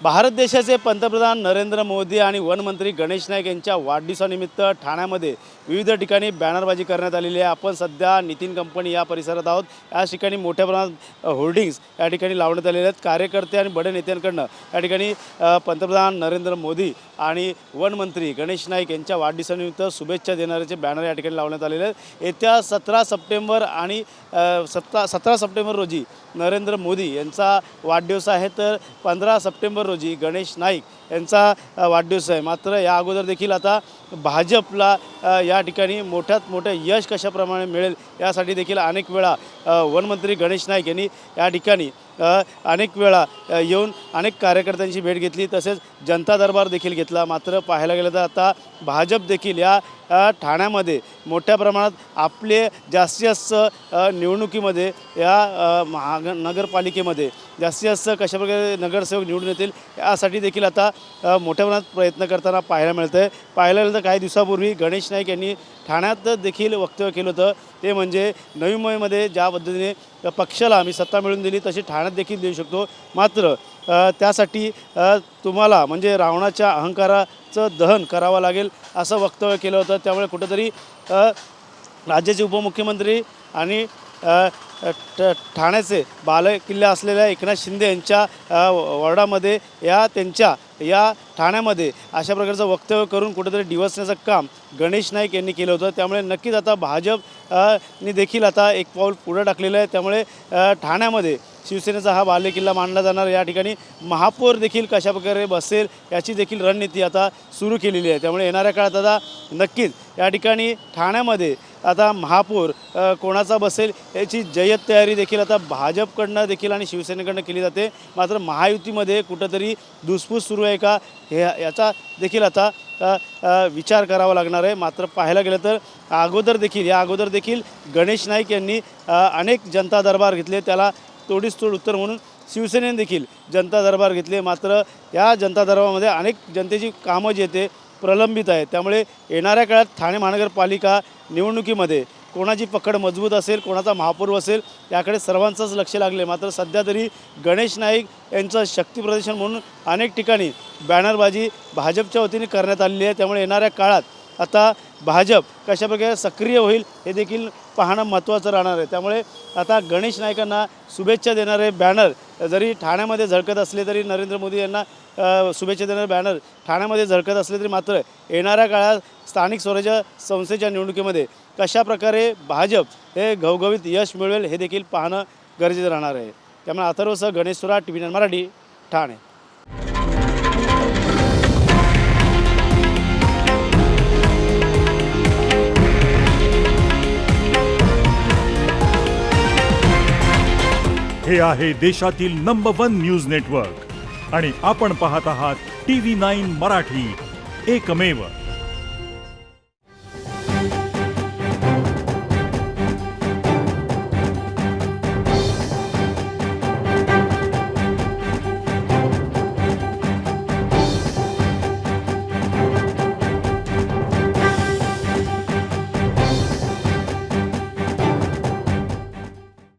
भारत देशाचे पंतप्रधान नरेंद्र मोदी आणि वनमंत्री गणेश नाईक यांच्या वाढदिवसानिमित्त ठाण्यामध्ये विविध ठिकाणी बॅनरबाजी करण्यात आलेली आहे। आपण सध्या नितीन कंपनी या परिसरात आहोत। या ठिकाणी मोठ्या प्रमाणात होर्डिंग्स या ठिकाणी लावण्यात आलेले आहेत। कार्यकर्ते आणि बडे नेत्यांकडून या ठिकाणी पंतप्रधान नरेंद्र मोदी आणि वनमंत्री गणेश नाईक यांच्या वाढदिवसानिमित्त शुभेच्छा देणाऱ्याचे बॅनर या ठिकाणी लावण्यात आलेले आहेत। येत्या 17 सप्टेंबर आणि 17 सप्टेंबर रोजी नरेंद्र मोदी यांचा वाढदिवस आहे, तर 15 सप्टेंबर रोजी गणेश नाईक यांचा वाढदिवस आहे। मात्र या अगोदर देखील आता भाजपला या ठिकाणी मोठ्यात मोठं यश कशाप्रमाणे मिळेल यासाठी देखील अनेक वेळा वनमंत्री गणेश नाईक यांनी या ठिकाणी अनेक वेळा येऊन अनेक कार्यकर्त्यांची भेट घेतली, तसेच जनता दरबार देखील घेतला। मात्र पाहायला गेलं तर आता भाजप देखील या ठाण्यामध्ये मोठ्या प्रमाणात आपले जास्तीत जास्त निवडणुकीमध्ये या नगरपालिकेमध्ये जास्तीत जास्त कशाप्रकारे नगरसेवक निवडून येतील यासाठी देखील आता मोठ्या प्रमाणात प्रयत्न करताना पाहायला मिळतं आहे। पाहायला गेलं तर काही दिवसापूर्वी गणेश नाईक यांनी ठाण्यात देखील वक्तव्य केलं होतं, ते म्हणजे नवी मुंबईमध्ये ज्या पद्धतीने पक्षाला आम्ही सत्ता मिळवून दिली तशी ठाण्यात देखील देऊ शकतो। मात्र त्यासाठी तुम्हाला म्हणजे रावणाच्या अहंकाराचं दहन करावं लागेल असं वक्तव्य केलं होतं। त्यामुळे कुठंतरी राज्याचे उपमुख्यमंत्री आणि ठाण्याचे बालेकिल्ला असलेल्या एकनाथ शिंदे यांच्या वॉर्डामध्ये या ठाण्यामध्ये अशा प्रकारचं वक्तव्य करून कुठेतरी डिवसण्याचं काम गणेश नाईक यांनी केलं होतं। त्यामुळे नक्कीच आता भाजपने देखील आता एक पाऊल पुढे टाकलेलं आहे। त्यामुळे ठाण्यामध्ये शिवसेनेचा हा बालेकिल्ला मानला जाणार। या ठिकाणी महापौर देखील कशाप्रकारे बसेल याची देखील रणनीती आता सुरू केलेली आहे। त्यामुळे येणाऱ्या काळात आता नक्कीच या ठिकाणी ठाण्यामध्ये आता महापौर कोणाचा बसेल याची जय्यत तयारी देखील आता भाजपकडनं देखील आणि शिवसेनेकडनं केली जाते। मात्र महायुतीमध्ये कुठंतरी धुसफूस सुरू आहे का याचा देखील आता विचार करावा लागणार आहे। मात्र पाहायला गेलं तर या अगोदर देखील गणेश नाईक यांनी अनेक जनता दरबार घेतले, त्याला तोडीस तोड उत्तर म्हणून शिवसेनेने देखील जनता दरबार घेतले। मात्र या जनता दरबारामध्ये अनेक जनतेची कामं जी ते प्रलंबित आहेत। त्यामुळे येणाऱ्या काळात ठाणे महानगरपालिका निवडणुकीमध्ये कोणाची पकड मजबूत असेल, कोणाचा महापौर असेल याकडे सर्वांचंच लक्ष लागले। मात्र सध्या तरी गणेश नाईक यांचं शक्तीप्रदर्शन म्हणून अनेक ठिकाणी बॅनरबाजी भाजपच्या वतीने करण्यात आलेली आहे। त्यामुळे येणाऱ्या काळात आता भाजप कशाप्रकारे सक्रिय होईल हे देखील पाहणं महत्त्वाचं राहणार आहे। त्यामुळे आता गणेश नाईकांना शुभेच्छा देणारे बॅनर जरी ठाण्यामध्ये झळकत असले तरी नरेंद्र मोदी यांना शुभेच्छा देणारे बॅनर ठाण्यामध्ये झळकत असले तरी मात्र येणाऱ्या काळात स्थानिक स्वराज्य संस्थेच्या निवडणुकीमध्ये कशाप्रकारे भाजप हे घवघवीत यश मिळवेल हे देखील पाहणं गरजेचं राहणार आहे। त्यामुळे अथर्वसह गणेश सुरा, TV9 मराठी, ठाणे। हे आहे देशातील नंबर 1 न्यूज नेटवर्क आणि आपण पाहत आहात TV9 मराठी, एकमेव।